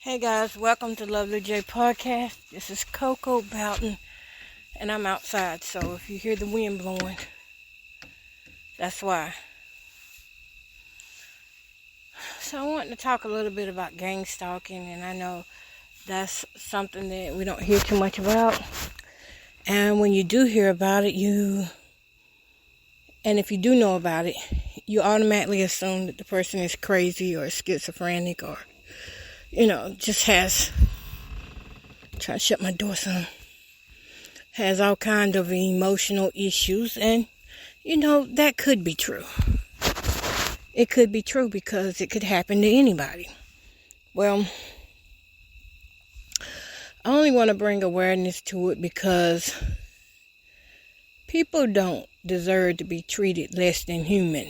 Hey guys, welcome to Lovely J Podcast. This is Coco Boughton, and I'm outside, so if you hear the wind blowing, that's why. So I want to talk a little bit about gang stalking, and I know that's something that we don't hear too much about. And when you do hear about it, and if you do know about it, you automatically assume that the person is crazy or schizophrenic or, just try to shut my door, son. Has all kind of emotional issues, and that could be true. It could be true because it could happen to anybody. Well, I only want to bring awareness to it because people don't deserve to be treated less than human.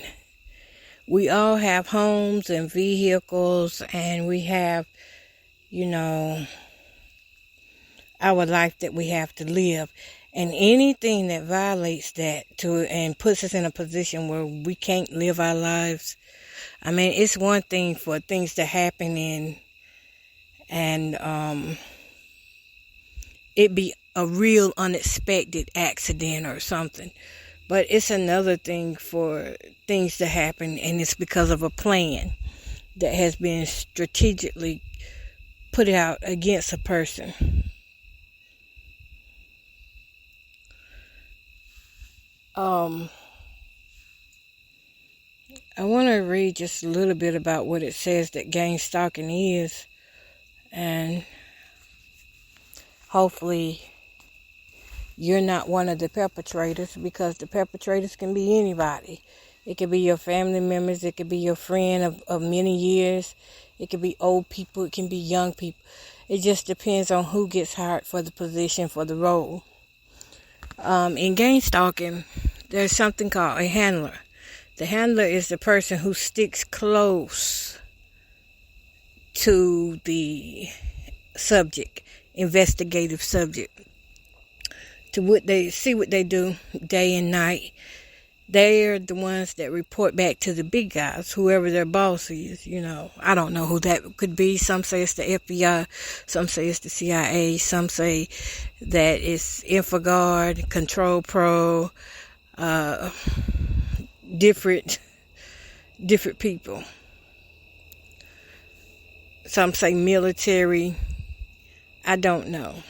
We all have homes and vehicles, and we have, our life that we have to live. And anything that violates that and puts us in a position where we can't live our lives. I mean, it's one thing for things to happen and it be a real unexpected accident or something. But it's another thing for things to happen, and it's because of a plan that has been strategically put out against a person. I want to read just a little bit about what it says that gang stalking is, and hopefully you're not one of the perpetrators, because the perpetrators can be anybody. It could be your family members, it could be your friend of many years, it could be old people, it can be young people. It just depends on who gets hired for the position, for the role. In gang stalking, there's something called a handler. The handler is the person who sticks close to the subject, investigative subject, to what they do day and night. They're the ones that report back to the big guys, whoever their boss is. I don't know who that could be. Some say it's the FBI, some say it's the CIA, some say that it's InfoGuard, Control Pro, different people. Some say military. I don't know.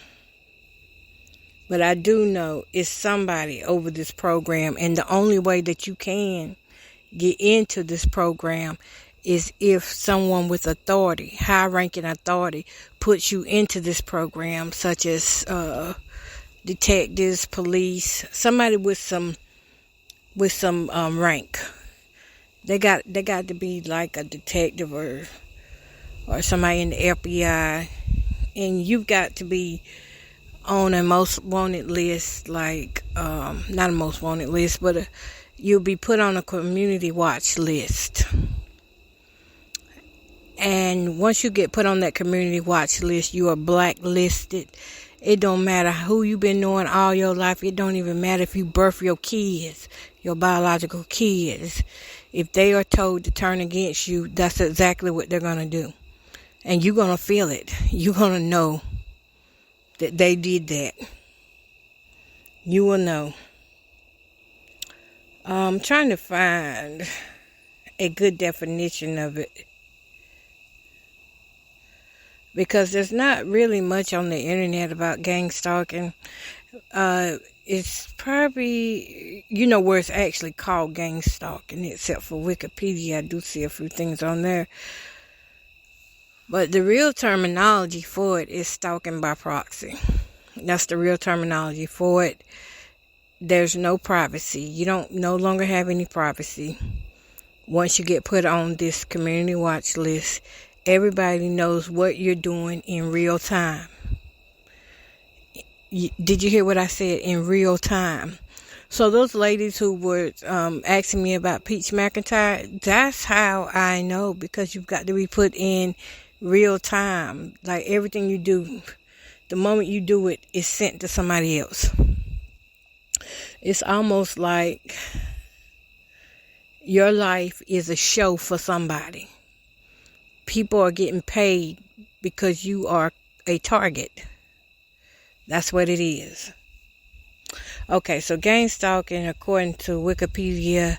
But I do know it's somebody over this program, and the only way that you can get into this program is if someone with authority, high-ranking authority, puts you into this program, such as detectives, police, somebody with some rank. They got to be like a detective or somebody in the FBI, and you've got to be on a most wanted list, like not a most wanted list, but you'll be put on a community watch list. And once you get put on that community watch list, you are blacklisted. It don't matter who you've been knowing all your life. It don't even matter if you birth your kids, your biological kids. If they are told to turn against you, that's exactly what they're going to do. And you're going to feel it. You're going to know that they did that. You will know. I'm trying to find a good definition of it, because there's not really much on the internet about gang stalking. It's probably, where it's actually called gang stalking, except for Wikipedia. I do see a few things on there. But the real terminology for it is stalking by proxy. That's the real terminology for it. There's no privacy. You don't no longer have any privacy. Once you get put on this community watch list, everybody knows what you're doing in real time. Did you hear what I said? In real time. So those ladies who were asking me about Peach McIntyre, that's how I know, because you've got to be put in real time. Like everything you do, the moment you do it, is sent to somebody else. It's almost like your life is a show for somebody. People are getting paid because you are a target. That's what it is. Okay, so gang stalking, according to Wikipedia,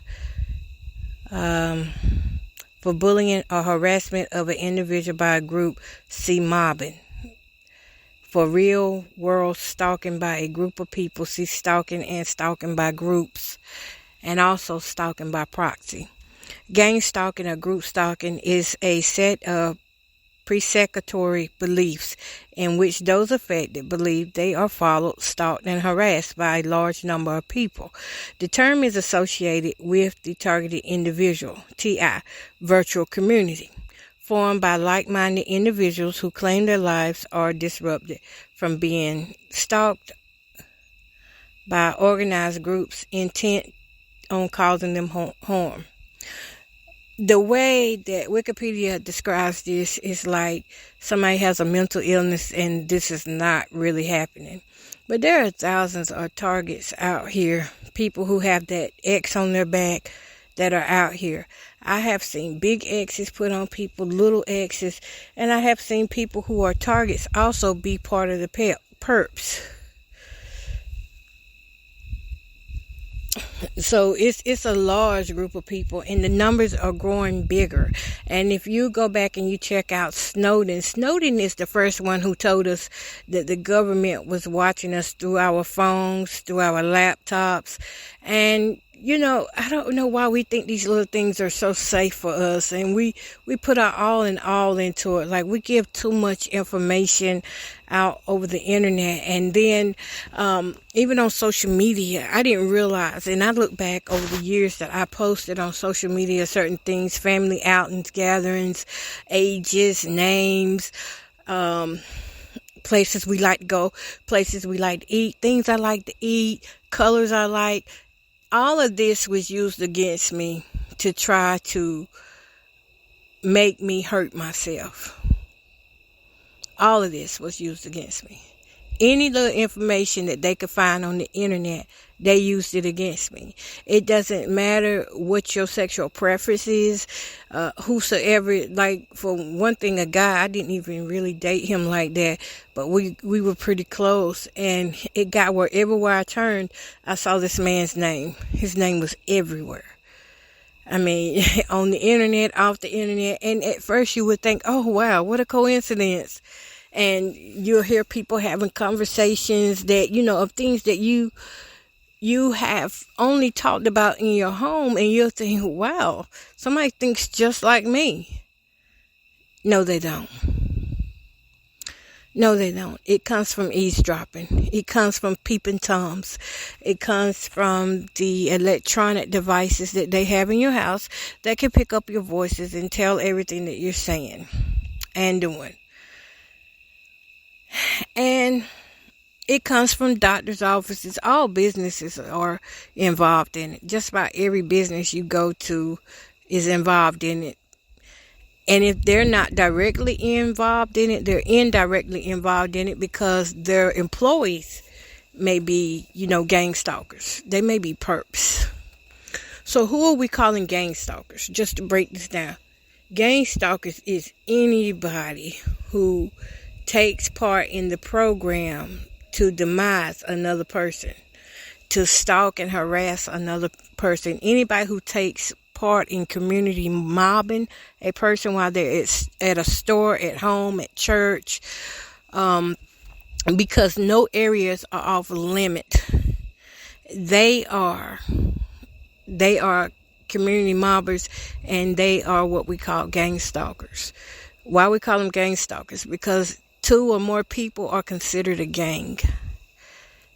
for bullying or harassment of an individual by a group, see mobbing. For real world stalking by a group of people, see stalking and stalking by groups, and also stalking by proxy. Gang stalking or group stalking is a set of presecatory beliefs in which those affected believe they are followed, stalked, and harassed by a large number of people. The term is associated with the targeted individual, TI, virtual community, formed by like-minded individuals who claim their lives are disrupted from being stalked by organized groups intent on causing them harm. The way that Wikipedia describes this is like somebody has a mental illness and this is not really happening. But there are thousands of targets out here, people who have that X on their back that are out here. I have seen big X's put on people, little X's, and I have seen people who are targets also be part of the perps. So it's a large group of people, and the numbers are growing bigger. And if you go back and you check out Snowden is the first one who told us that the government was watching us through our phones, through our laptops. And you know, I don't know why we think these little things are so safe for us, and we put our all into it. Like, we give too much information out over the internet. And then even on social media, I didn't realize, and I look back over the years that I posted on social media certain things, family outings, gatherings, ages, names, places we like to go, places we like to eat, things I like to eat, colors I like. All of this was used against me to try to make me hurt myself. All of this was used against me. Any little information that they could find on the internet, they used it against me. It doesn't matter what your sexual preference is, whosoever. Like, for one thing, a guy, I didn't even really date him like that, but we were pretty close, and it got wherever I turned, I saw this man's name. His name was everywhere. I mean, on the internet, off the internet, and at first you would think, oh wow, what a coincidence. And you'll hear people having conversations that, you know, of things that you have only talked about in your home, and you'll think, wow, somebody thinks just like me. No, they don't. No, they don't. It comes from eavesdropping. It comes from peeping Toms. It comes from the electronic devices that they have in your house that can pick up your voices and tell everything that you're saying and doing. And it comes from doctors' offices. All businesses are involved in it. Just about every business you go to is involved in it. And if they're not directly involved in it, they're indirectly involved in it because their employees may be, you know, gang stalkers. They may be perps. So who are we calling gang stalkers? Just to break this down. Gang stalkers is anybody who takes part in the program to demise another person, to stalk and harass another person. Anybody who takes part in community mobbing a person while they're at a store, at home, at church, because no areas are off limit. They are community mobbers, and they are what we call gang stalkers. Why we call them gang stalkers? Because 2 or more people are considered a gang.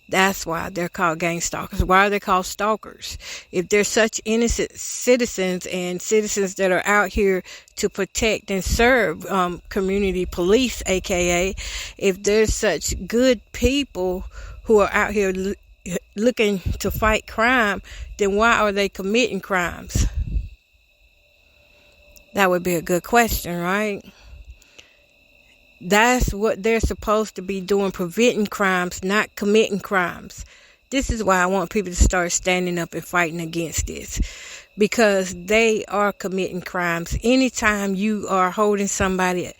That's why they're called gang stalkers. Why are they called stalkers? If they're such innocent citizens and citizens that are out here to protect and serve community police, aka, if there's such good people who are out here looking to fight crime, then why are they committing crimes? That would be a good question, right? That's what they're supposed to be doing, preventing crimes, not committing crimes. This is why I want people to start standing up and fighting against this, because they are committing crimes. Anytime you are holding somebody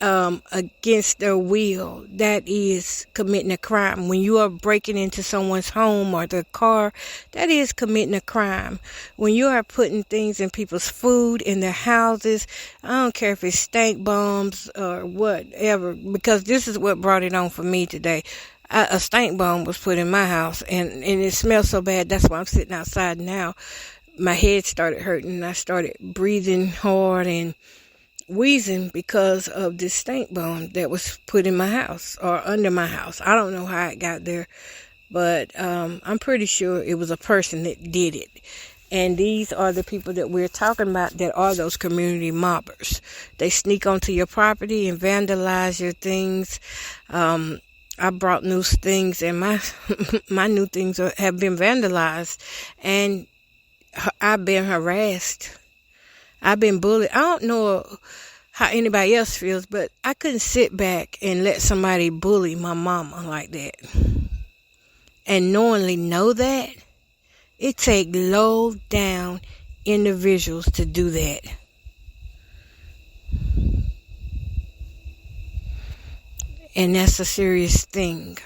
against their will, that is committing a crime. When you are breaking into someone's home or their car, that is committing a crime. When you are putting things in people's food, in their houses, I don't care if it's stank bombs or whatever, because this is what brought it on for me today. A stank bomb was put in my house, and it smelled so bad. That's why I'm sitting outside now. My head started hurting, and I started breathing hard and wheezing because of this stank bomb that was put in my house or under my house. I don't know how it got there, but I'm pretty sure it was a person that did it. And these are the people that we're talking about that are those community mobbers. They sneak onto your property and vandalize your things. I brought new things, and my new things have been vandalized, and I've been harassed. I've been bullied. I don't know how anybody else feels, but I couldn't sit back and let somebody bully my mama like that. And knowingly know that, it takes low down individuals to do that. And that's a serious thing.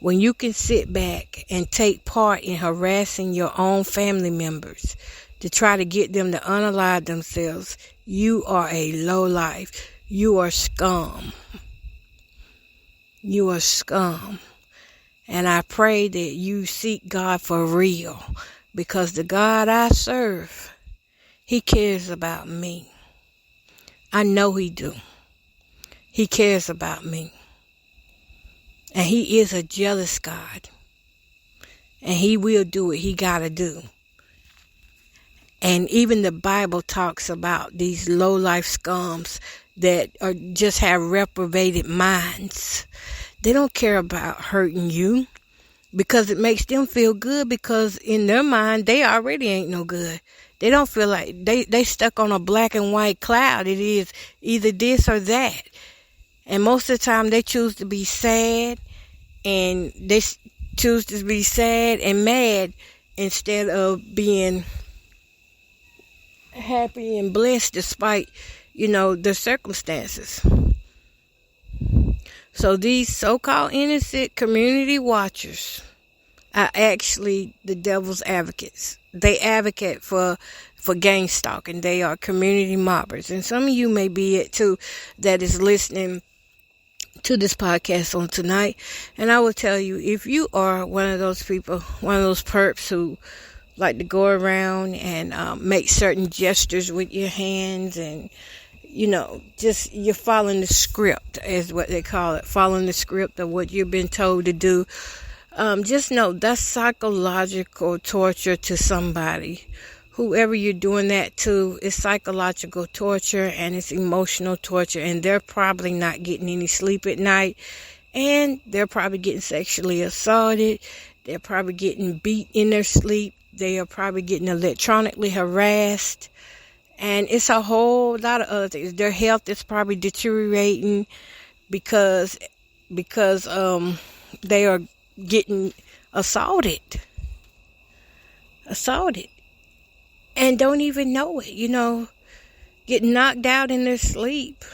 When you can sit back and take part in harassing your own family members to try to get them to unalive themselves, you are a lowlife. You are scum. You are scum. And I pray that you seek God for real, because the God I serve, He cares about me. I know He do. He cares about me. And He is a jealous God. And He will do what He gotta do. And even the Bible talks about these low-life scums that are just have reprobated minds. They don't care about hurting you because it makes them feel good, because in their mind, they already ain't no good. They don't feel like they stuck on a black and white cloud. It is either this or that. And most of the time, they choose to be sad, and they choose to be sad and mad instead of being happy and blessed despite, the circumstances. So these so-called innocent community watchers are actually the devil's advocates. They advocate for gang stalking. They are community mobbers. And some of you may be it too, that is listening to this podcast on tonight. And I will tell you, if you are one of those people, one of those perps who like to go around and make certain gestures with your hands, and just you're following the script, is what they call it, following the script of what you've been told to do. Just know that's psychological torture to somebody. Whoever you're doing that to, is psychological torture, and it's emotional torture, and they're probably not getting any sleep at night, and they're probably getting sexually assaulted. They're probably getting beat in their sleep. They are probably getting electronically harassed. And it's a whole lot of other things. Their health is probably deteriorating because they are getting assaulted. And don't even know it, getting knocked out in their sleep.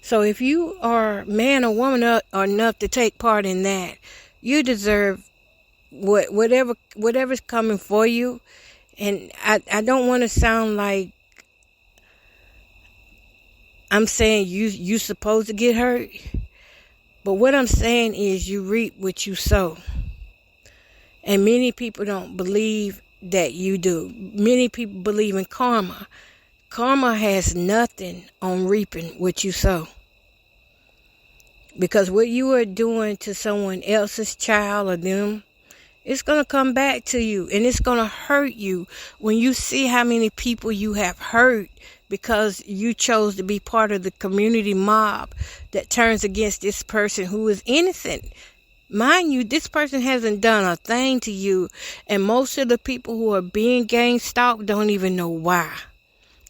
So if you are man or woman enough to take part in that, you deserve whatever's coming for you. And I don't want to sound like I'm saying you supposed to get hurt. But what I'm saying is you reap what you sow. And many people don't believe that you do. Many people believe in karma. Karma has nothing on reaping what you sow. Because what you are doing to someone else's child or them, it's going to come back to you, and it's going to hurt you when you see how many people you have hurt because you chose to be part of the community mob that turns against this person who is innocent. Mind you, this person hasn't done a thing to you, and most of the people who are being gang stalked don't even know why.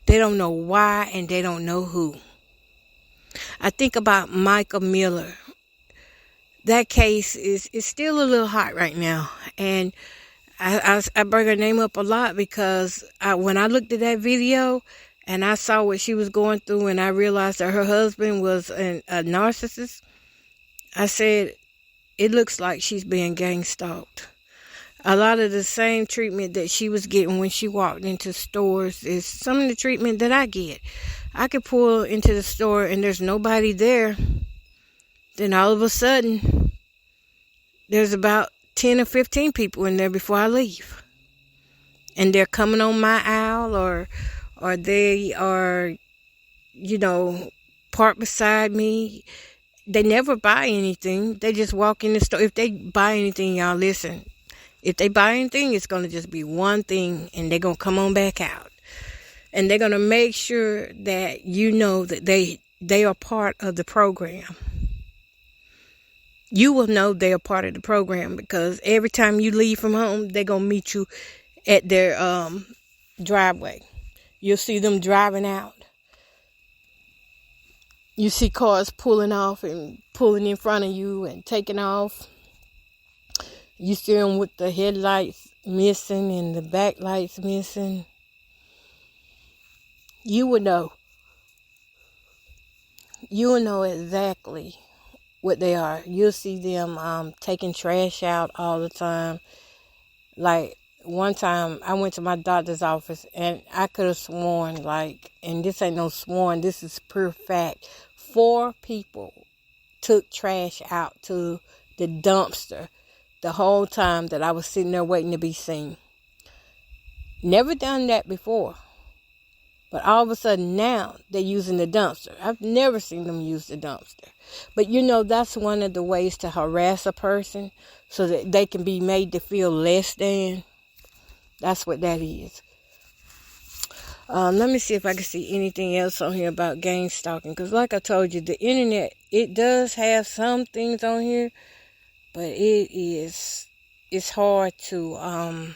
They don't know why, and they don't know who. I think about Michael Miller. That case is still a little hot right now, and I bring her name up a lot because when I looked at that video and I saw what she was going through, and I realized that her husband was a narcissist, I said, it looks like she's being gang stalked. A lot of the same treatment that she was getting when she walked into stores is some of the treatment that I get. I could pull into the store and there's nobody there. Then all of a sudden, there's about 10 or 15 people in there before I leave. And they're coming on my aisle or they are, parked beside me. They never buy anything. They just walk in the store. If they buy anything, y'all listen. If they buy anything, it's going to just be one thing and they're going to come on back out. And they're going to make sure that you know that they are part of the program. You will know they are part of the program because every time you leave from home, they're going to meet you at their driveway. You'll see them driving out. You see cars pulling off and pulling in front of you and taking off. You see them with the headlights missing and the back lights missing. You will know. You will know exactly what they are. You'll see them taking trash out all the time. Like one time I went to my doctor's office and I could have sworn and this ain't no sworn, this is pure fact. 4 people took trash out to the dumpster the whole time that I was sitting there waiting to be seen. Never done that before. But all of a sudden now they're using the dumpster. I've never seen them use the dumpster. But that's one of the ways to harass a person so that they can be made to feel less than. That's what that is. Let me see if I can see anything else on here about gang stalking. Because like I told you, the internet, it does have some things on here. But it's hard to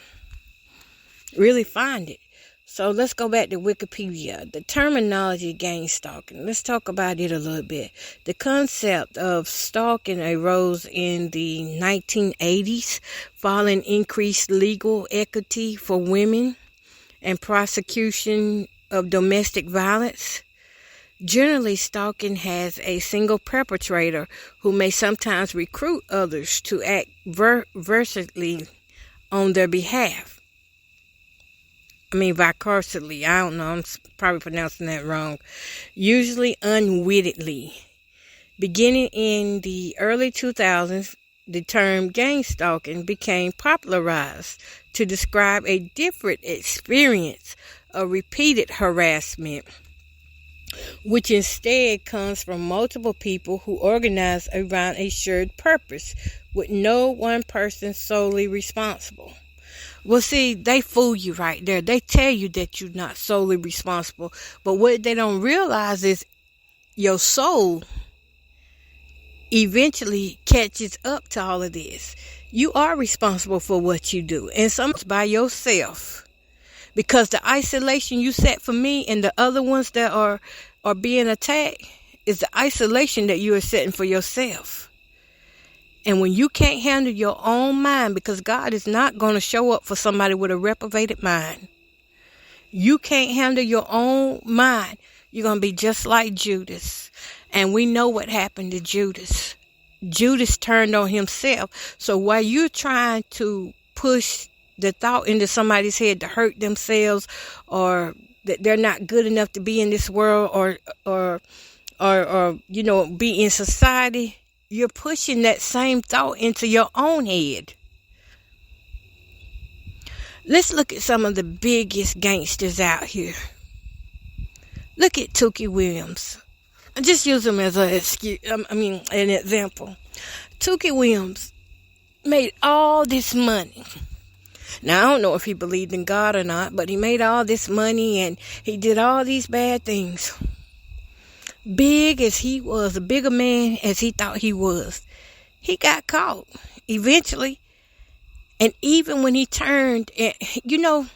really find it. So let's go back to Wikipedia. The terminology gang stalking. Let's talk about it a little bit. The concept of stalking arose in the 1980s following increased legal equity for women and prosecution of domestic violence. Generally, stalking has a single perpetrator who may sometimes recruit others to act vicariously on their behalf. Vicariously. I don't know. I'm probably pronouncing that wrong. Usually unwittingly. Beginning in the early 2000s, the term gang stalking became popularized to describe a different experience of repeated harassment, which instead comes from multiple people who organize around a shared purpose, with no one person solely responsible. Well, see, they fool you right there. They tell you that you're not solely responsible. But what they don't realize is your soul eventually catches up to all of this. You are responsible for what you do. And sometimes by yourself. Because the isolation you set for me and the other ones that are being attacked is the isolation that you are setting for yourself. And when you can't handle your own mind, because God is not going to show up for somebody with a reprobated mind. You can't handle your own mind. You're going to be just like Judas. And we know what happened to Judas. Judas turned on himself. So while you're trying to push the thought into somebody's head to hurt themselves or that they're not good enough to be in this world or be in society, you're pushing that same thought into your own head. Let's look at some of the biggest gangsters out here. Look at Tookie Williams. I just use him as an example. Tookie Williams made all this money. Now, I don't know if he believed in God or not, but he made all this money and he did all these bad things. Big as he was, a bigger man as he thought he was, he got caught eventually. And even when he turned, he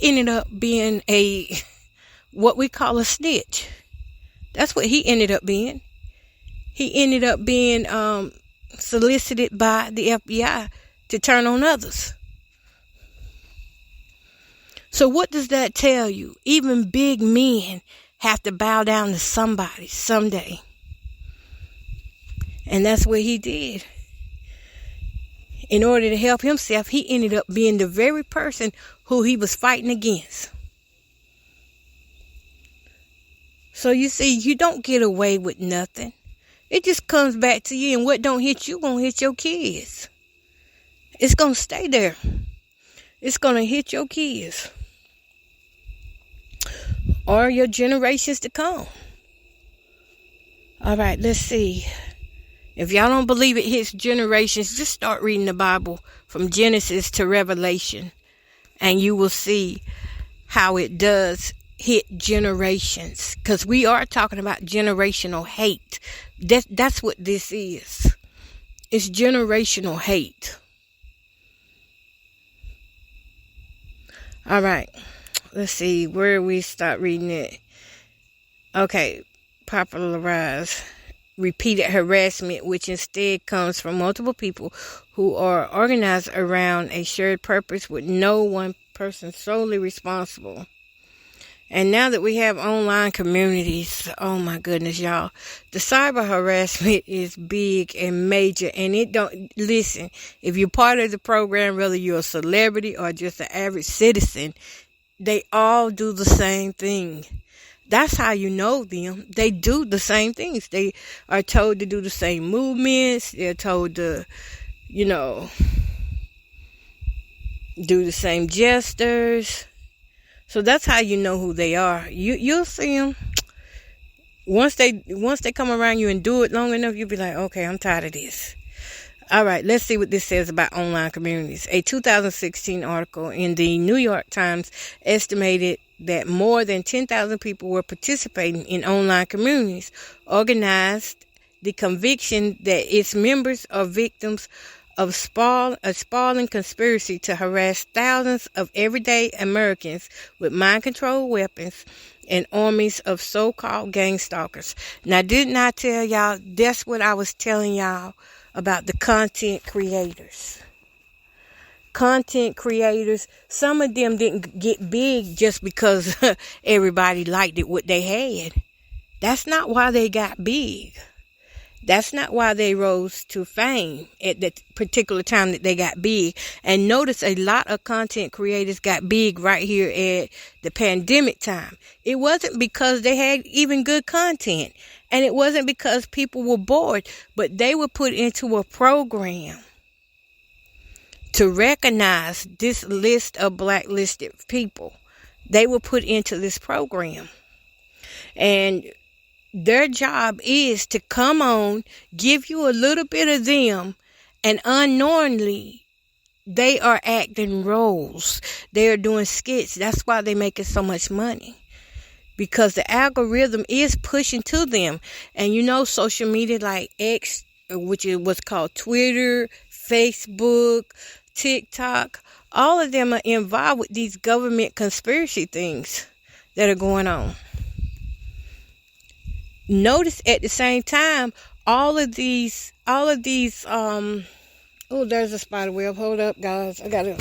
ended up being what we call a snitch. That's what he ended up being. He ended up being solicited by the FBI to turn on others. So what does that tell you? Even big men have to bow down to somebody someday. And that's what he did. In order to help himself, he ended up being the very person who he was fighting against. So you see, you don't get away with nothing. It just comes back to you, and what don't hit you gonna hit your kids. It's gonna stay there. It's gonna hit your kids or your generations to come. All right, let's see. If y'all don't believe it hits generations, just start reading the Bible from Genesis to Revelation, and you will see how it does hit generations. Because we are talking about generational hate. That's what this is. It's generational hate. All right. Let's see where we start reading it. Okay. Popularize repeated harassment, which instead comes from multiple people who are organized around a shared purpose with no one person solely responsible. And now that we have online communities, oh my goodness, y'all, the cyber harassment is big and major. And it don't, listen, if you're part of the program, whether you're a celebrity or just an average citizen, they all do the same thing. That's how you know them. They do the same things. They are told to do the same movements. They're told to, do the same gestures. So that's how you know who they are. You'll see them. Once they come around you and do it long enough, you'll be like, okay, I'm tired of this. All right, let's see what this says about online communities. A 2016 article in the New York Times estimated that more than 10,000 people were participating in online communities, organized the conviction that its members are victims of a sprawling conspiracy to harass thousands of everyday Americans with mind-controlled weapons and armies of so-called gang stalkers. Now, didn't I tell y'all, that's what I was telling y'all about the content creators. Content creators, some of them didn't get big just because everybody liked it, what they had. That's not why they got big. That's not why they rose to fame at that particular time that they got big. And notice a lot of content creators got big right here at the pandemic time. It wasn't because they had even good content. And it wasn't because people were bored. But they were put into a program to recognize this list of blacklisted people. They were put into this program. And their job is to come on, give you a little bit of them, and unknowingly, they are acting roles. They are doing skits. That's why they're making so much money. Because the algorithm is pushing to them. And social media like X, which is what's called Twitter, Facebook, TikTok, all of them are involved with these government conspiracy things that are going on. Notice at the same time, all of these, there's a spider web. Hold up, guys. I gotta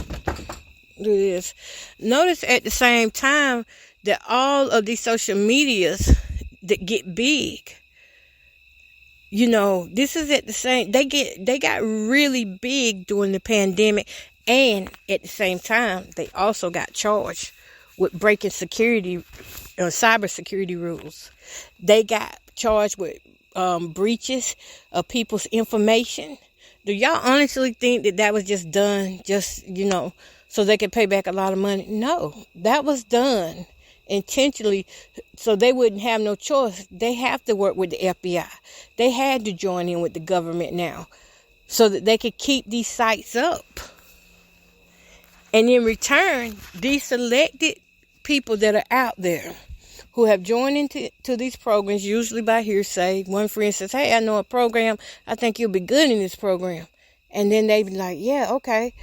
do this. Notice at the same time that all of these social medias that get big, this is at the same, they got really big during the pandemic, and at the same time, they also got charged with breaking cyber security rules. They got charged with breaches of people's information. Do y'all honestly think that was just done so they could pay back a lot of money? No, that was done intentionally so they wouldn't have no choice. They have to work with the FBI. They had to join in with the government now so that they could keep these sites up. And in return, these selected people that are out there who have joined into these programs, usually by hearsay. One friend says, hey, I know a program. I think you'll be good in this program. And then they be like, yeah, okay.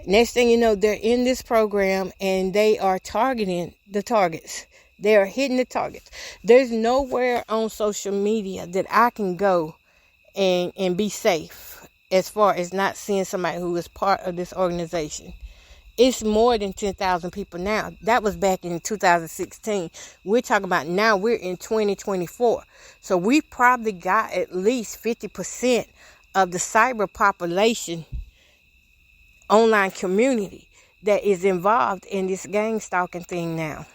Next thing you know, they're in this program and they are targeting the targets. They are hitting the targets. There's nowhere on social media that I can go and be safe as far as not seeing somebody who is part of this organization. It's more than 10,000 people now. That was back in 2016. We're talking about now we're in 2024. So we probably got at least 50% of the cyber population online community that is involved in this gang stalking thing now.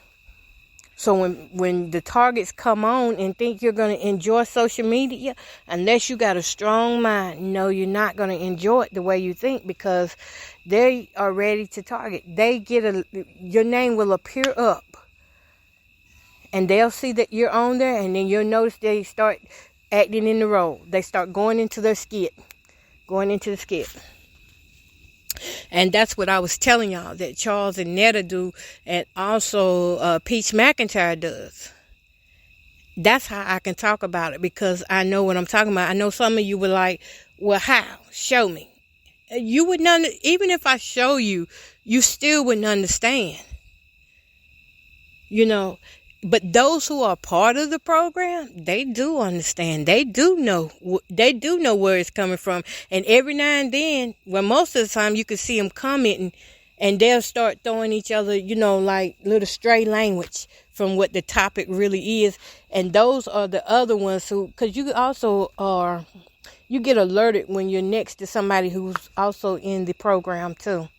So when the targets come on and think you're going to enjoy social media, unless you got a strong mind, no, you're not going to enjoy it the way you think, because they are ready to target. Your name will appear up, and they'll see that you're on there, and then you'll notice they start acting in the role. They start going into the skit. And that's what I was telling y'all, that Charles and Netta do, and also Peach McIntyre does. That's how I can talk about it, because I know what I'm talking about. I know some of you were like, well, how? Show me. You would not, even if I show you, you still wouldn't understand. You know, but those who are part of the program, they do understand. They do know where it's coming from. And every now and then, well, most of the time you can see them commenting, and they'll start throwing each other, you know, like little stray language from what the topic really is. And those are the other ones who, because you also you get alerted when you're next to somebody who's also in the program too.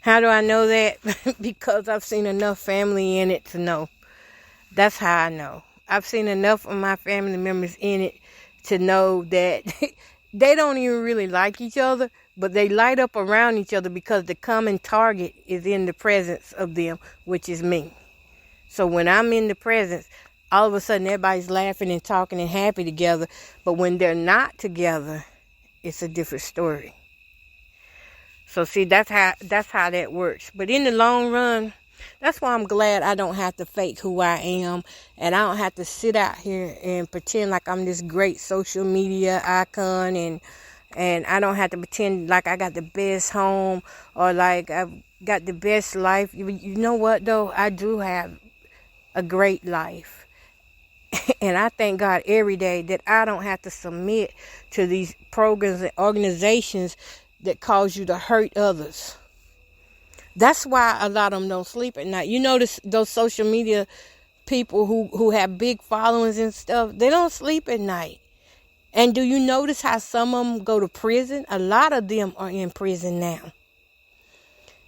How do I know that? Because I've seen enough family in it to know. That's how I know. I've seen enough of my family members in it to know that they don't even really like each other, but they light up around each other because the common target is in the presence of them, which is me. So when I'm in the presence, all of a sudden everybody's laughing and talking and happy together. But when they're not together, it's a different story. So see, that's how that works. But in the long run, that's why I'm glad I don't have to fake who I am, and I don't have to sit out here and pretend like I'm this great social media icon, and I don't have to pretend like I got the best home or like I've got the best life. You know what, though? I do have a great life. And I thank God every day that I don't have to submit to these programs and organizations that cause you to hurt others. That's why a lot of them don't sleep at night. You notice those social media people who have big followings and stuff, they don't sleep at night. And do you notice how some of them go to prison? A lot of them are in prison now.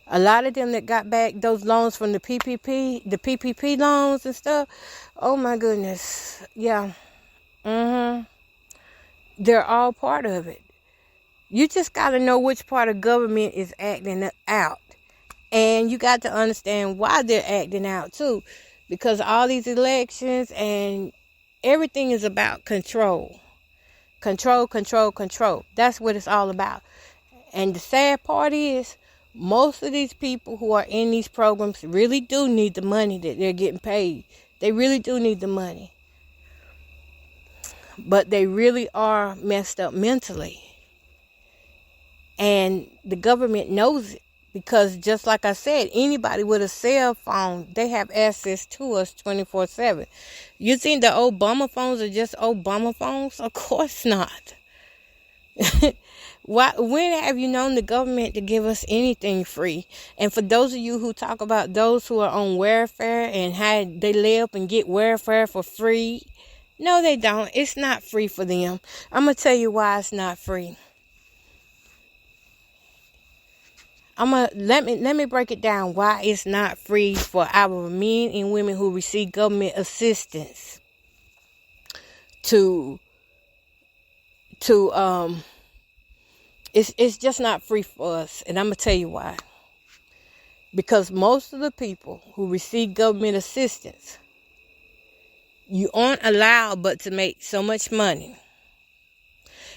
A lot of them that got back those loans from the PPP loans and stuff. Oh my goodness. Yeah. They're all part of it. You just got to know which part of government is acting out. And you got to understand why they're acting out too. Because all these elections and everything is about control. Control. That's what it's all about. And the sad part is, most of these people who are in these programs really do need the money that they're getting paid. They really do need the money. But they really are messed up mentally. And the government knows it. Because just like I said, anybody with a cell phone, they have access to us 24/7. You think the Obama phones are just Obama phones? Of course not. When have you known the government to give us anything free? And for those of you who talk about those who are on welfare and how they lay up and get welfare for free, no, they don't. It's not free for them. I'm going to tell you why it's not free. Let me break it down why it's not free for our men and women who receive government assistance it's just not free for us. And I'm going to tell you why. Because most of the people who receive government assistance, you aren't allowed but to make so much money.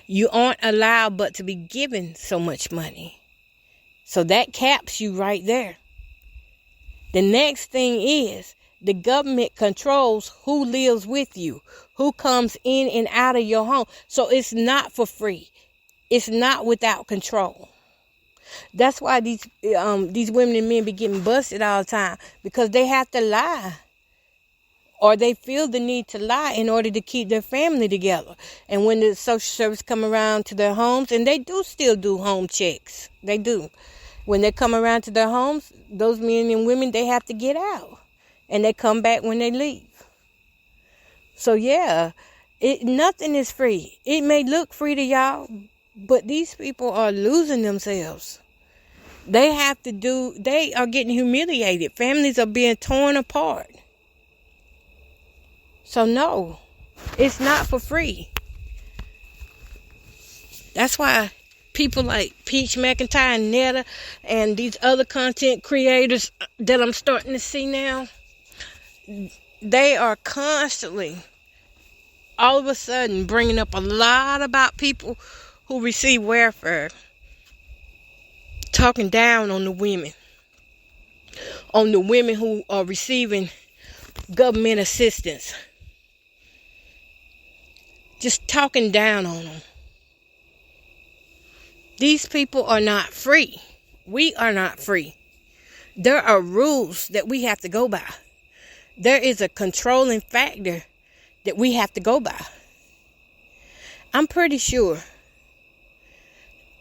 You aren't allowed but to be given so much money. So that caps you right there. The next thing is the government controls who lives with you, who comes in and out of your home. So it's not for free. It's not without control. That's why these women and men be getting busted all the time, because they have to lie. Or they feel the need to lie in order to keep their family together. And when the social service come around to their homes, and they do still do home checks. They do. When they come around to their homes, those men and women, they have to get out. And they come back when they leave. So yeah, nothing is free. It may look free to y'all, but these people are losing themselves. They are getting humiliated. Families are being torn apart. So no, it's not for free. That's why people like Peach McIntyre and Netta and these other content creators that I'm starting to see now, they are constantly, all of a sudden, bringing up a lot about people who receive welfare, talking down on the women who are receiving government assistance, just talking down on them. These people are not free. We are not free. There are rules that we have to go by. There is a controlling factor that we have to go by. I'm pretty sure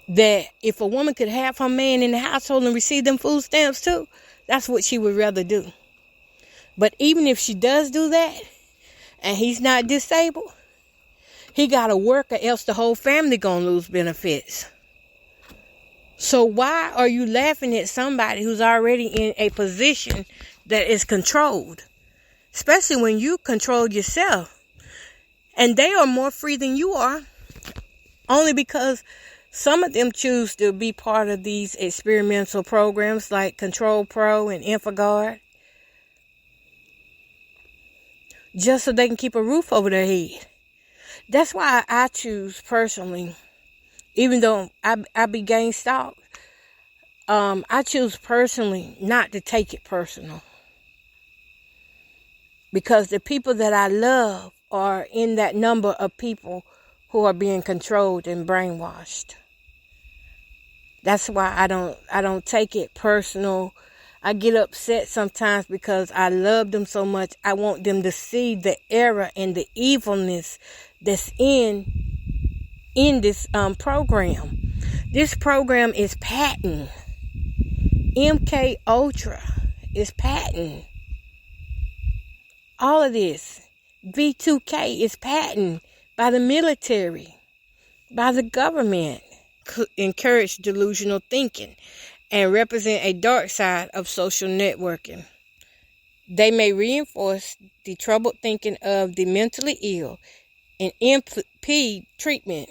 that if a woman could have her man in the household and receive them food stamps too, that's what she would rather do. But even if she does do that, and he's not disabled, he got to work or else the whole family gonna lose benefits. So why are you laughing at somebody who's already in a position that is controlled? Especially when you control yourself. And they are more free than you are. Only because some of them choose to be part of these experimental programs like Control Pro and InfoGuard. Just so they can keep a roof over their head. That's why I choose personally, even though I be gang stalked, I choose personally not to take it personal. Because the people that I love are in that number of people who are being controlled and brainwashed. That's why I don't take it personal. I get upset sometimes because I love them so much. I want them to see the error and the evilness that's in this program. This program is patent. MK Ultra is patent. All of this. V2K is patent by the military, by the government. Encourage delusional thinking and represent a dark side of social networking. They may reinforce the troubled thinking of the mentally ill and impede treatment.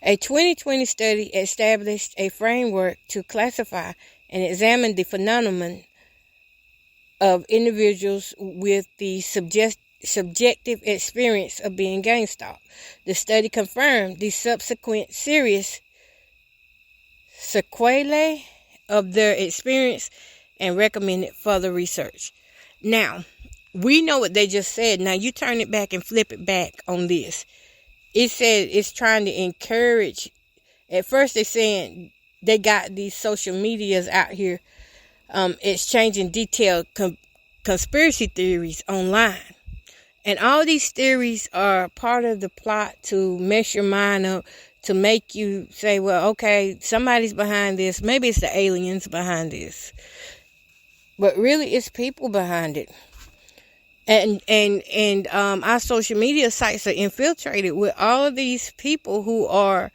A 2020 study established a framework to classify and examine the phenomenon of individuals with the subjective experience of being gang stalked. The study confirmed the subsequent serious sequelae of their experience and recommended further research. Now, we know what they just said. Now, you turn it back and flip it back on this. It said it's trying to encourage. At first, they're saying they got these social medias out here exchanging detailed conspiracy theories online. And all these theories are part of the plot to mess your mind up, to make you say, well, okay, somebody's behind this. Maybe it's the aliens behind this. But really, it's people behind it. And our social media sites are infiltrated with all of these people who are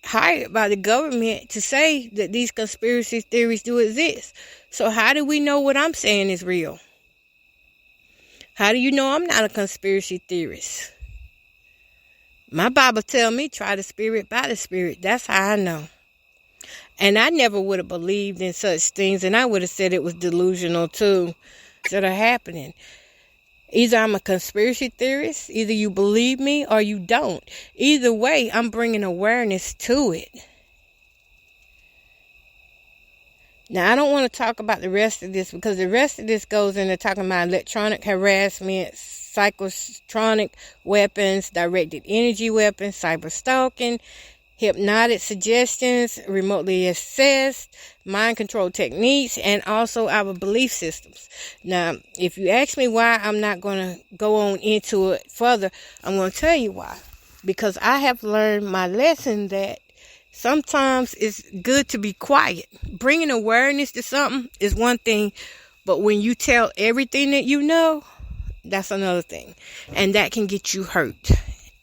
hired by the government to say that these conspiracy theories do exist. So how do we know what I'm saying is real? How do you know I'm not a conspiracy theorist? My Bible tells me try the spirit by the spirit. That's how I know. And I never would have believed in such things, and I would have said it was delusional too, that are happening. Either I'm a conspiracy theorist, either you believe me or you don't. Either way, I'm bringing awareness to it. Now, I don't want to talk about the rest of this because the rest of this goes into talking about electronic harassment, psychotronic weapons, directed energy weapons, cyber stalking, hypnotic suggestions, remotely assessed, mind control techniques, and also our belief systems. Now, if you ask me why I'm not going to go on into it further, I'm going to tell you why. Because I have learned my lesson that Sometimes it's good to be quiet. Bringing awareness to something is one thing, but when you tell everything that you know, that's another thing. And that can get you hurt.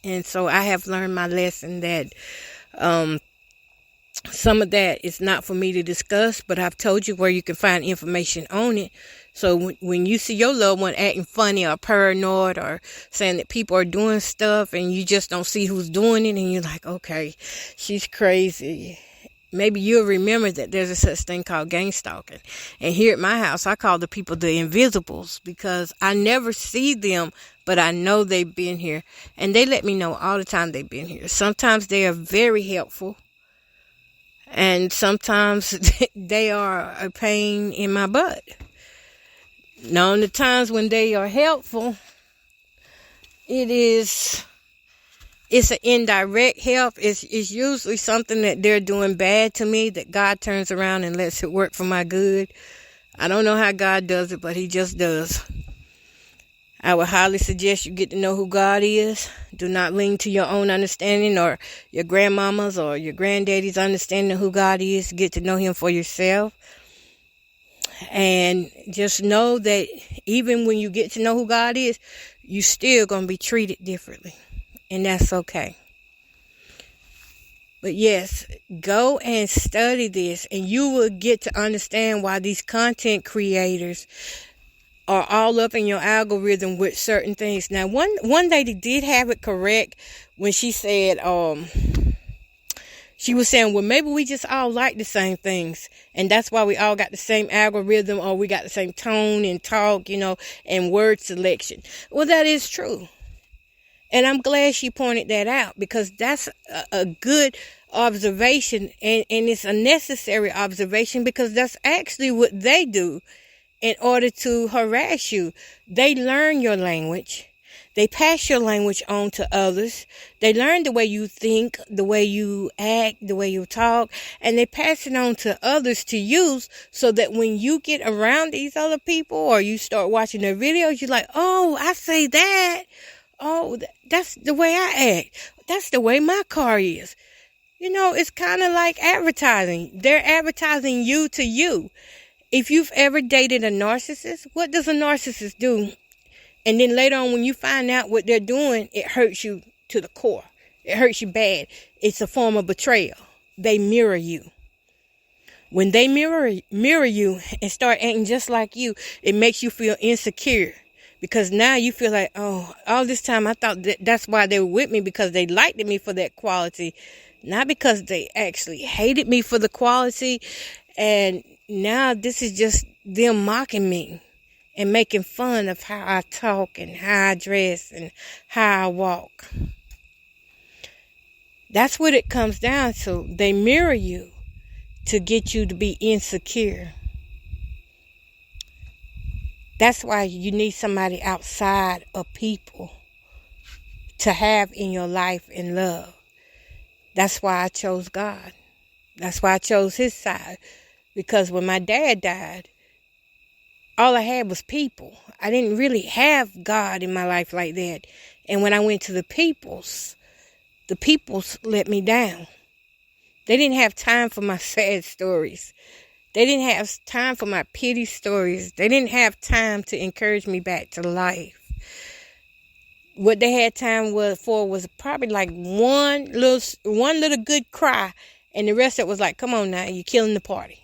And so I have learned my lesson that some of that is not for me to discuss, but I've told you where you can find information on it. So when you see your loved one acting funny or paranoid or saying that people are doing stuff and you just don't see who's doing it and you're like, okay, she's crazy. Maybe you'll remember that there's a such thing called gang stalking. And here at my house, I call the people the invisibles because I never see them, but I know they've been here. And they let me know all the time they've been here. Sometimes they are very helpful. And sometimes they are a pain in my butt. Now, in the times when they are helpful, it's an indirect help. It's usually something that they're doing bad to me that God turns around and lets it work for my good. I don't know how God does it, but he just does. I would highly suggest you get to know who God is. Do not lean to your own understanding or your grandmama's or your granddaddy's understanding of who God is. Get to know him for yourself. And just know that even when you get to know who God is, you still going to be treated differently. And that's okay. But yes, go and study this and you will get to understand why these content creators are all up in your algorithm with certain things. Now, one lady did have it correct when she said, she was saying, well, maybe we just all like the same things. And that's why we all got the same algorithm or we got the same tone and talk, and word selection. Well, that is true. And I'm glad she pointed that out because that's a good observation and it's a necessary observation because that's actually what they do in order to harass you. They learn your language. They pass your language on to others. They learn the way you think, the way you act, the way you talk, and they pass it on to others to use so that when you get around these other people or you start watching their videos, you're like, oh, I say that. Oh, that's the way I act. That's the way my car is. It's kind of like advertising. They're advertising you to you. If you've ever dated a narcissist, what does a narcissist do? And then later on, when you find out what they're doing, it hurts you to the core. It hurts you bad. It's a form of betrayal. They mirror you. When they mirror you and start acting just like you, it makes you feel insecure. Because now you feel like, oh, all this time I thought that's why they were with me, because they liked me for that quality. Not because they actually hated me for the quality. And now this is just them mocking me and making fun of how I talk and how I dress and how I walk. That's what it comes down to. They mirror you to get you to be insecure. That's why you need somebody outside of people to have in your life and love. That's why I chose God. That's why I chose his side. Because when my dad died, all I had was people. I didn't really have God in my life like that. And when I went to the peoples let me down. They didn't have time for my sad stories. They didn't have time for my pity stories. They didn't have time to encourage me back to life. What they had time for was probably like one little good cry. And the rest of it was like, come on now, you're killing the party.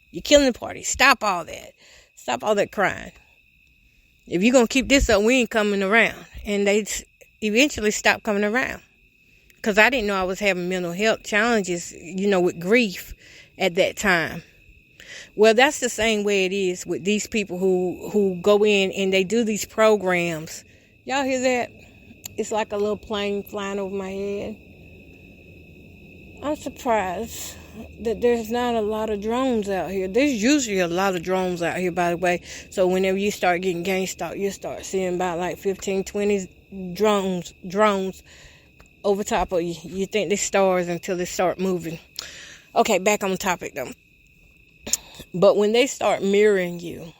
You're killing the party. Stop all that. Stop all that crying. If you're going to keep this up, we ain't coming around. And they eventually stopped coming around. Because I didn't know I was having mental health challenges, with grief at that time. Well, that's the same way it is with these people who go in and they do these programs. Y'all hear that? It's like a little plane flying over my head. I'm surprised that there's not a lot of drones out here. There's usually a lot of drones out here, by the way. So whenever you start getting gang stalked, you start seeing about like 15, 20 drones over top of you. You think they're stars until they start moving. Okay, back on topic though. But when they start mirroring you,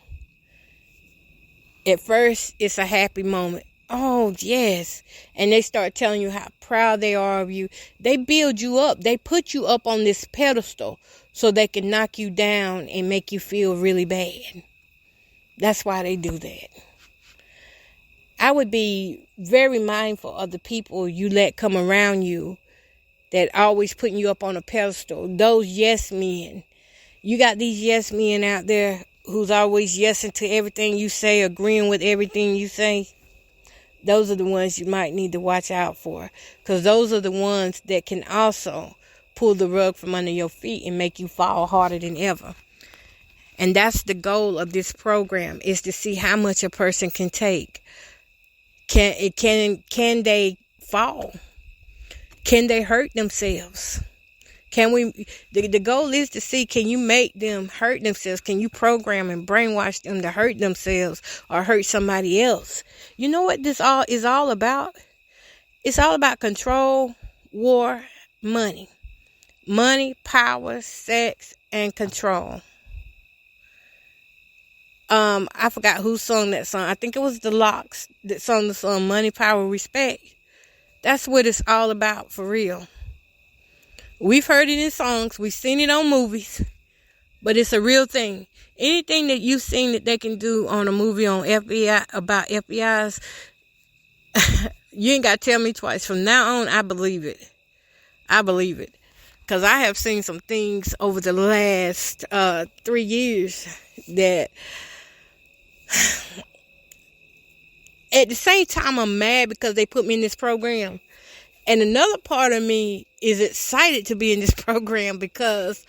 at first it's a happy moment. Oh, yes. And they start telling you how proud they are of you. They build you up. They put you up on this pedestal so they can knock you down and make you feel really bad. That's why they do that. I would be very mindful of the people you let come around you that always putting you up on a pedestal. Those yes men. You got these yes men out there who's always yesing to everything you say, agreeing with everything you say. Those are the ones you might need to watch out for, because those are the ones that can also pull the rug from under your feet and make you fall harder than ever. And that's the goal of this program, is to see how much a person can take. Can they fall? Can they hurt themselves? The goal is to see, can you make them hurt themselves? Can you program and brainwash them to hurt themselves or hurt somebody else? You know what this all is all about? It's all about control, war, money. Money, power, sex, and control. I forgot who sung that song. I think it was the Locks that sung the song Money, Power, Respect. That's what it's all about, for real. We've heard it in songs. We've seen it on movies. But it's a real thing. Anything that you've seen that they can do on a movie on FBI, about FBI's, you ain't got to tell me twice. From now on, I believe it. I believe it. Because I have seen some things over the last 3 years that... At the same time, I'm mad because they put me in this program. And another part of me is excited to be in this program because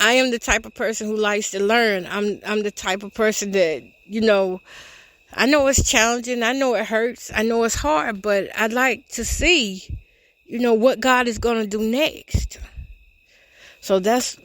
I am the type of person who likes to learn. I'm the type of person that, I know it's challenging. I know it hurts. I know it's hard, but I'd like to see, what God is going to do next. So that's,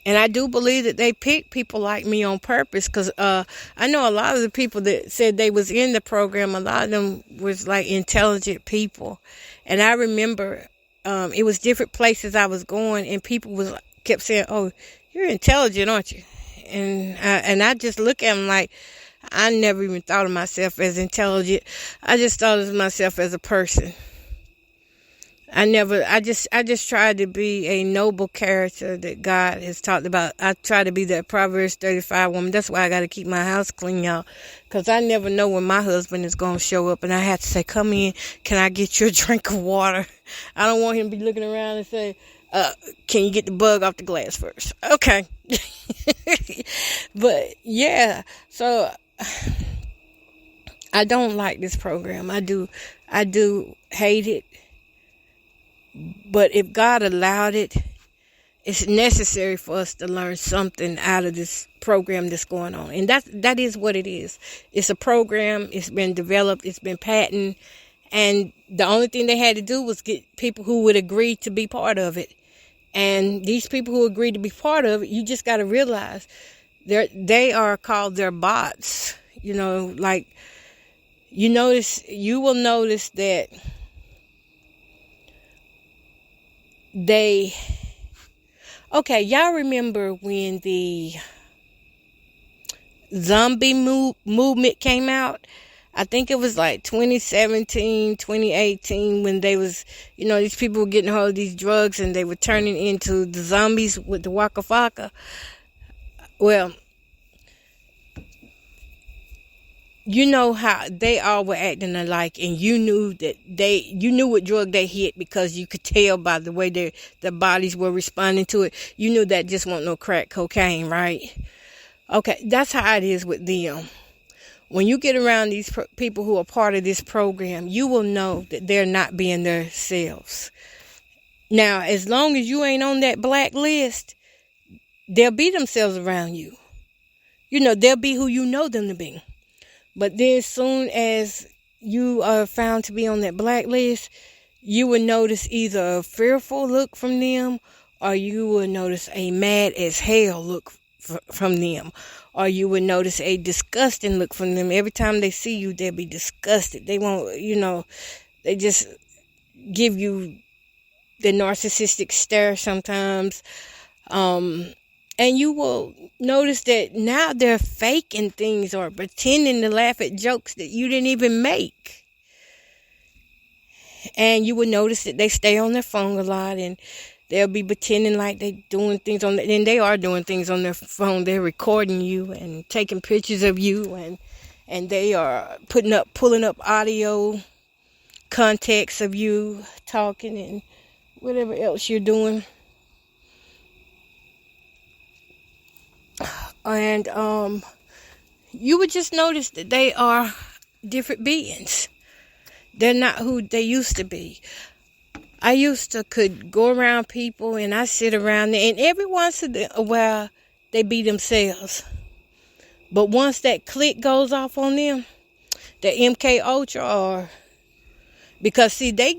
and I do believe that they pick people like me on purpose, because I know a lot of the people that said they was in the program, a lot of them was like intelligent people. And I remember it was different places I was going, and people kept saying, "Oh, you're intelligent, aren't you?" And I just look at them like, I never even thought of myself as intelligent. I just thought of myself as a person. I just tried to be a noble character that God has talked about. I try to be that Proverbs 35 woman. That's why I got to keep my house clean, y'all. Because I never know when my husband is going to show up. And I have to say, "Come in. Can I get you a drink of water?" I don't want him to be looking around and say, "Can you get the bug off the glass first?" Okay. But, yeah. So, I don't like this program. I do hate it. But if God allowed it, it's necessary for us to learn something out of this program that's going on. And that is what it is. It's a program. It's been developed. It's been patented. And the only thing they had to do was get people who would agree to be part of it. And these people who agree to be part of it, you just got to realize they are called their bots. You will notice that y'all remember when the zombie movement came out? I think it was like 2017, 2018, when they was, these people were getting hold of these drugs and they were turning into the zombies with the Waka Flocka. Well, you know how they all were acting alike, and you knew what drug they hit because you could tell by the way their bodies were responding to it. You knew that just wasn't no crack cocaine, right? Okay, that's how it is with them. When you get around these people who are part of this program, you will know that they're not being themselves. Now, as long as you ain't on that black list, they'll be themselves around you. They'll be who you know them to be. But then as soon as you are found to be on that blacklist, you will notice either a fearful look from them, or you will notice a mad as hell look from them, or you will notice a disgusting look from them. Every time they see you, they'll be disgusted. They won't, they just give you the narcissistic stare sometimes. And you will notice that now they're faking things or pretending to laugh at jokes that you didn't even make. And you will notice that they stay on their phone a lot, and they'll be pretending like they're doing things on, and they are doing things on their phone. They're recording you and taking pictures of you, and they are pulling up audio context of you talking and whatever else you're doing. And you would just notice that they are different beings. They're not who they used to be. I used to could go around people and I sit around there, and every once in a while they be themselves. But once that click goes off on them, the MK Ultra, or because see, they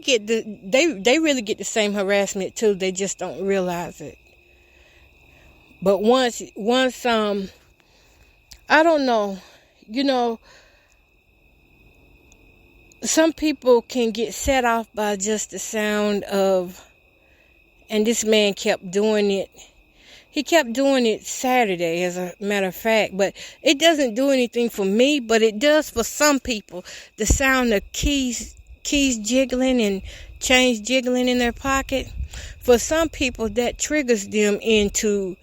really get the same harassment too. They just don't realize it. But once I don't know, some people can get set off by just the sound of, and this man kept doing it. He kept doing it Saturday, as a matter of fact, but it doesn't do anything for me, but it does for some people. The sound of keys jiggling and change jiggling in their pocket. For some people, that triggers them into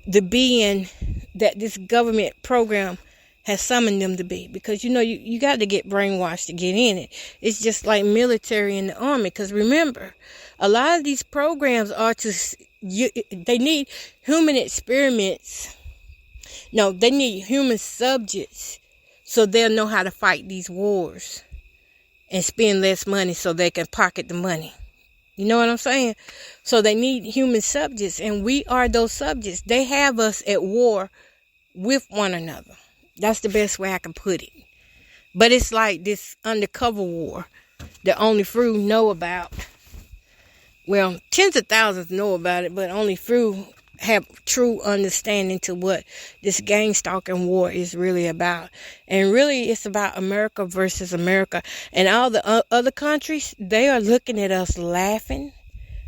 the being that this government program has summoned them to be. Because, you got to get brainwashed to get in it. It's just like military and the army. Because remember, a lot of these programs are they need human experiments. No, they need human subjects so they'll know how to fight these wars and spend less money so they can pocket the money. You know what I'm saying? So they need human subjects, and we are those subjects. They have us at war with one another. That's the best way I can put it. But it's like this undercover war that only few know about. Well, tens of thousands know about it, but only few have true understanding to what this gang stalking war is really about. And really, it's about America versus America. And all the other countries, they are looking at us laughing,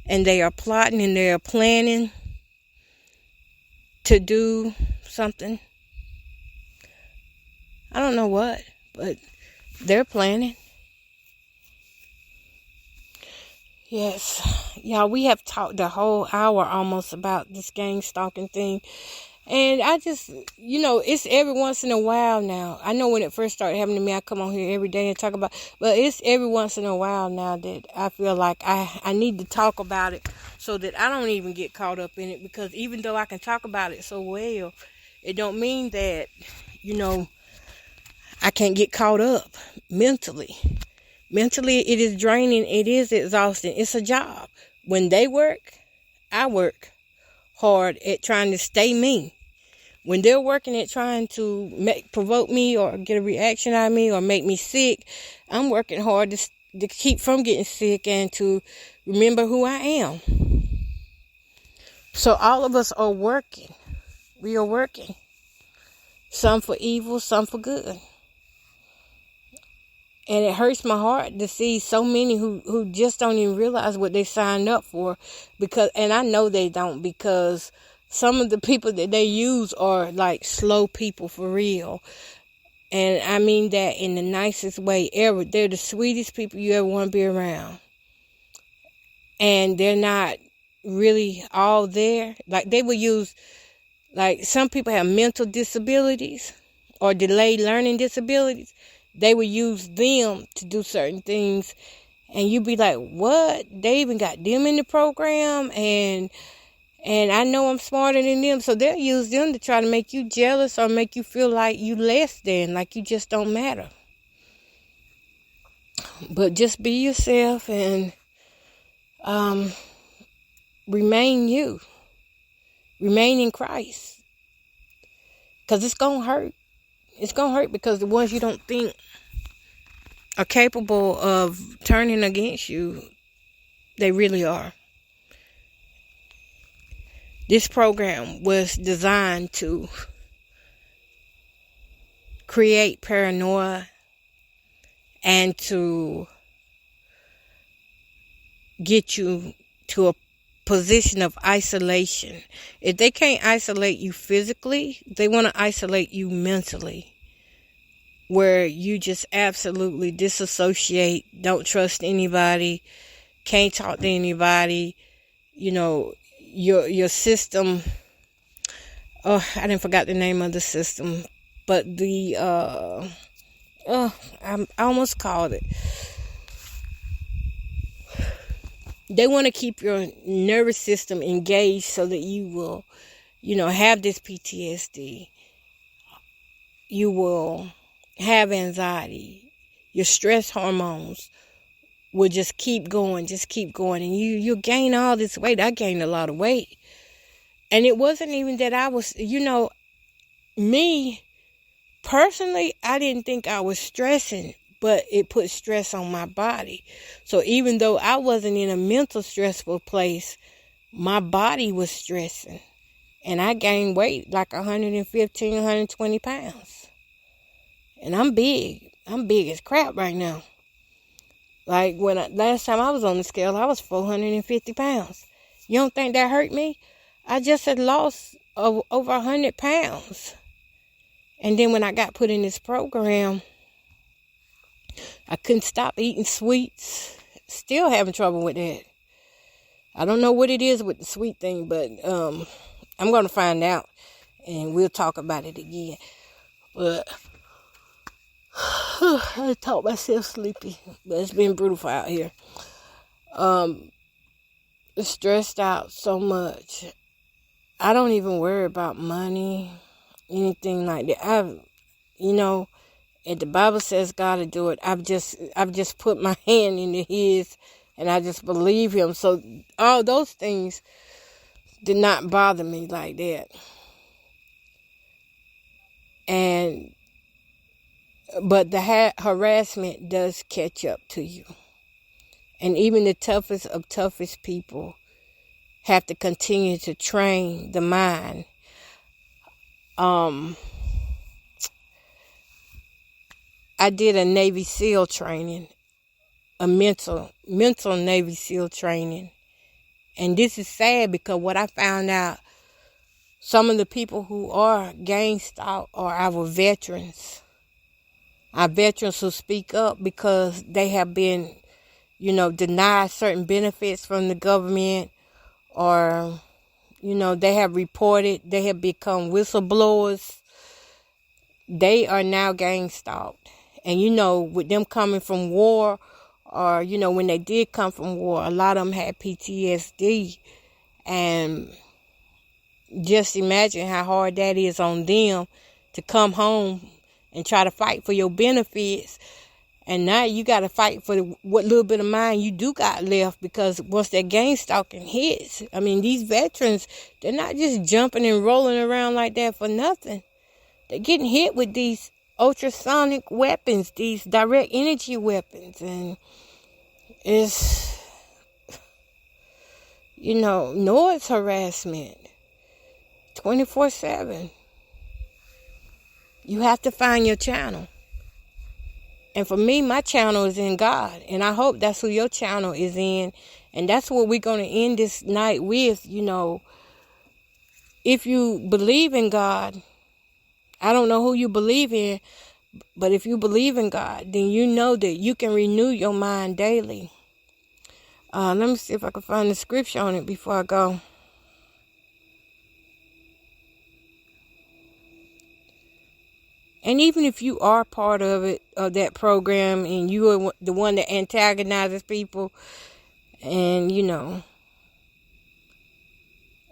and they are plotting and they are planning to do something. I don't know what, but they're planning. Yes, y'all, we have talked the whole hour almost about this gang stalking thing. And I just, it's every once in a while now. I know when it first started happening to me, I come on here every day and talk about, but it's every once in a while now that I feel like I need to talk about it so that I don't even get caught up in it. Because even though I can talk about it so well, it don't mean that, I can't get caught up mentally. Mentally, it is draining. It is exhausting. It's a job. When they work, I work hard at trying to stay me. When they're working at trying to provoke me or get a reaction out of me or make me sick, I'm working hard to keep from getting sick and to remember who I am. So all of us are working. We are working. Some for evil, some for good. And it hurts my heart to see so many who just don't even realize what they signed up for. And I know they don't, because some of the people that they use are like slow people for real. And I mean that in the nicest way ever. They're the sweetest people you ever want to be around. And they're not really all there. Like they will use, like some people have mental disabilities or delayed learning disabilities. They would use them to do certain things. And you'd be like, what? They even got them in the program? And I know I'm smarter than them. So they'll use them to try to make you jealous or make you feel like you less than, like you just don't matter. But just be yourself and remain you. Remain in Christ. Because it's going to hurt. It's going to hurt because the ones you don't think are capable of turning against you, they really are. This program was designed to create paranoia and to get you to a position of isolation. If they can't isolate you physically, they want to isolate you mentally, where you just absolutely disassociate, don't trust anybody, can't talk to anybody. You know, your system, oh, I didn't forgot the name of the system, but I almost called it. They want to keep your nervous system engaged so that you will, have this PTSD. You will have anxiety. Your stress hormones will just keep going. And you gain all this weight. I gained a lot of weight. And it wasn't even that I was, me personally, I didn't think I was stressing, but it put stress on my body. So even though I wasn't in a mental stressful place, my body was stressing. And I gained weight like 115, 120 pounds. And I'm big. I'm big as crap right now. Like last time I was on the scale, I was 450 pounds. You don't think that hurt me? I just had lost over 100 pounds. And then when I got put in this program, I couldn't stop eating sweets. Still having trouble with that. I don't know what it is with the sweet thing, but I'm going to find out. And we'll talk about it again. But I talk myself sleepy. But it's been brutal out here. Stressed out so much. I don't even worry about money, anything like that. And the Bible says God will do it. I've just put my hand into His, and I just believe Him. So all those things did not bother me like that. But the harassment does catch up to you, and even the toughest of toughest people have to continue to train the mind. I did a Navy SEAL training, a mental Navy SEAL training. And this is sad because what I found out, some of the people who are gang stalked are our veterans. Our veterans who speak up because they have been, denied certain benefits from the government, or, they have reported, they have become whistleblowers. They are now gang stalked. And, with them coming from war, or, when they did come from war, a lot of them had PTSD. And just imagine how hard that is on them to come home and try to fight for your benefits. And now you got to fight for what little bit of mind you do got left, because once that gang stalking hits, I mean, these veterans, they're not just jumping and rolling around like that for nothing. They're getting hit with these ultrasonic weapons, these direct energy weapons. And it's, noise harassment 24/7. You have to find your channel. And for me, my channel is in God. And I hope that's who your channel is in. And that's what we're going to end this night with. If you believe in God, I don't know who you believe in, but if you believe in God, then you know that you can renew your mind daily. Let me see if I can find the scripture on it before I go. And even if you are part of it, of that program, and you are the one that antagonizes people, and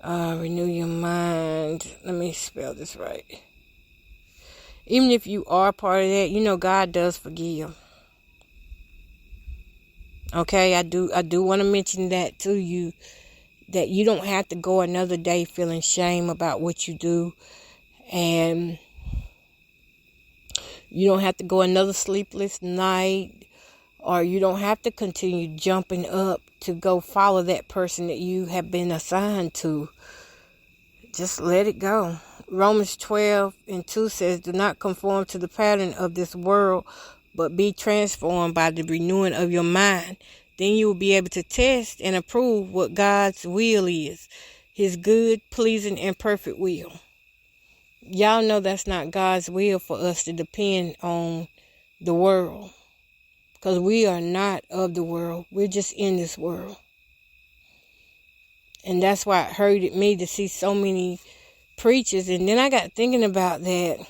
renew your mind. Let me spell this right. Even if you are part of that, God does forgive. Okay, I do want to mention that to you, that you don't have to go another day feeling shame about what you do, and you don't have to go another sleepless night, or you don't have to continue jumping up to go follow that person that you have been assigned to. Just let it go. Romans 12:2 says, do not conform to the pattern of this world, but be transformed by the renewing of your mind. then you will be able to test and approve what God's will is. His good, pleasing, and perfect will. Y'all know that's not God's will for us to depend on the world. Because we are not of the world. We're just in this world. And that's why it hurted me to see so many preachers. And then I got thinking about that.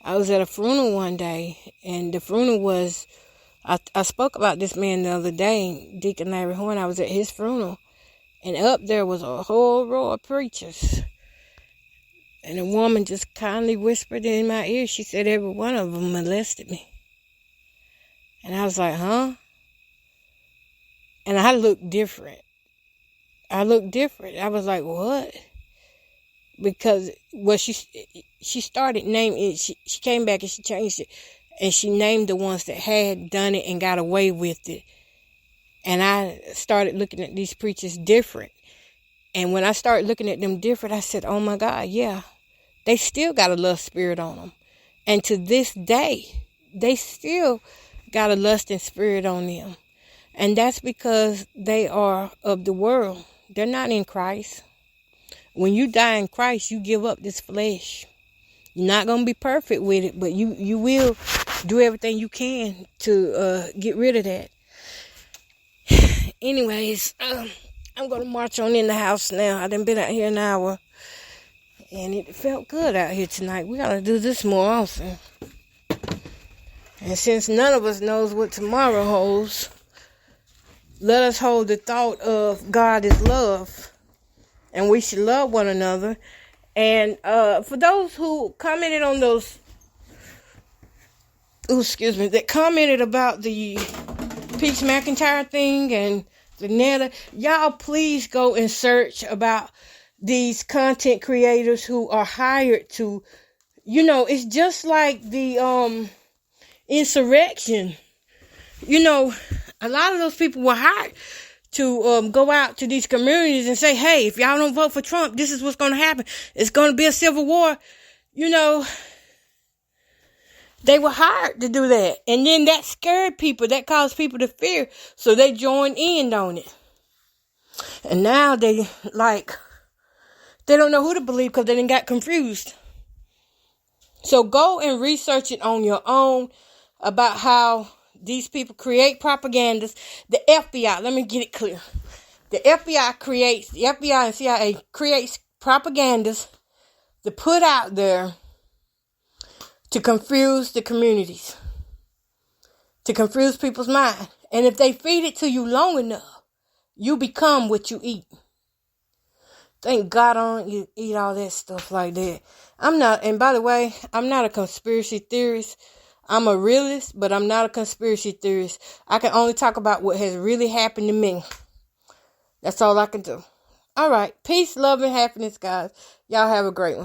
I was at a funeral one day. And the funeral was... I spoke about this man the other day, Deacon Larry Horn. I was at his funeral. And up there was a whole row of preachers. And a woman just kindly whispered in my ear. She said every one of them molested me. And I was like, huh? And I looked different. I was like, what? Because she started naming it. She came back and she changed it. And she named the ones that had done it and got away with it. And I started looking at these preachers different. And when I started looking at them different, I said, oh my God, yeah. They still got a lust spirit on them. And to this day, they still got a lusting spirit on them. And that's because they are of the world. They're not in Christ. When you die in Christ, you give up this flesh. You're not going to be perfect with it, but you will do everything you can to get rid of that. Anyways, I'm going to march on in the house now. I done been out here an hour. And it felt good out here tonight. We got to do this more often. And since none of us knows what tomorrow holds, let us hold the thought of God is love. And we should love one another. And for those who commented on those... that commented about the Peach McIntyre thing and the Netta, y'all please go and search about these content creators who are hired to, it's just like the insurrection. A lot of those people were hired to go out to these communities and say, hey, if y'all don't vote for Trump, this is what's going to happen. It's going to be a civil war. They were hired to do that. And then that scared people. That caused people to fear. So they joined in on it. And now they don't know who to believe because they done got confused. So go and research it on your own about how these people create propagandas. The FBI, let me get it clear. The FBI and CIA creates propagandas to put out there to confuse the communities, to confuse people's mind. And if they feed it to you long enough, you become what you eat. Thank God I don't eat all that stuff like that. And by the way, I'm not a conspiracy theorist. I'm a realist, but I'm not a conspiracy theorist. I can only talk about what has really happened to me. That's all I can do. All right. Peace, love, and happiness, guys. Y'all have a great one.